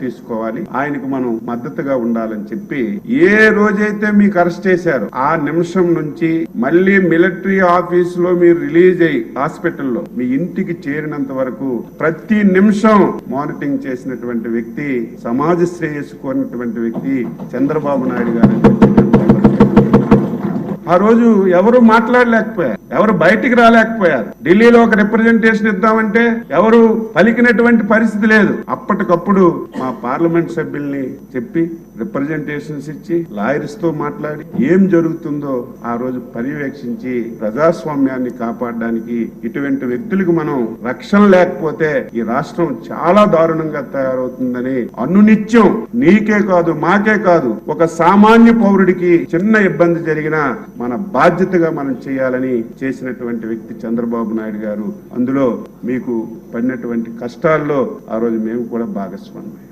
తీసుకోవాలి, ఆయనకు మనం మద్దతుగా ఉండాలని చెప్పి ఏ రోజైతే మీకు అరెస్ట్ చేశారో ఆ నిమిషం నుంచి మళ్ళీ మిలిటరీ ఆఫీస్ లో మీరు రిలీజ్ అయ్యి హాస్పిటల్లో మీ ఇంటికి చేరినంత వరకు ప్రతి నిమిషం మానిటరింగ్ చేసినటువంటి వ్యక్తి, సమాజ శ్రేయస్సు కోరినటువంటి వ్యక్తి చంద్రబాబు నాయుడు గారు. ఆ రోజు ఎవరు మాట్లాడలేకపోయారు, ఎవరు బయటికి రాలేకపోయారు. ఢిల్లీలో ఒక రిప్రజెంటేషన్ ఇద్దామంటే ఎవరు పలికినటువంటి పరిస్థితి లేదు. అప్పటికప్పుడు మా పార్లమెంట్ సభ్యుల్ని చెప్పి రిప్రజెంటేషన్స్ ఇచ్చి లాయర్స్ తో మాట్లాడి ఏం జరుగుతుందో ఆ రోజు పర్యవేక్షించి ప్రజాస్వామ్యాన్ని కాపాడడానికి ఇటువంటి వ్యక్తులకు మనం రక్షణ లేకపోతే ఈ రాష్ట్రం చాలా దారుణంగా తయారవుతుందని అనునిత్యం నీకే కాదు మాకే కాదు ఒక సామాన్య పౌరుడికి చిన్న ఇబ్బంది జరిగినా మన బాధ్యతగా మనం చేయాలని చేసినటువంటి వ్యక్తి చంద్రబాబు నాయుడు గారు. అందులో మీకు పడినటువంటి కష్టాల్లో ఆ రోజు మేము కూడా భాగస్వామి.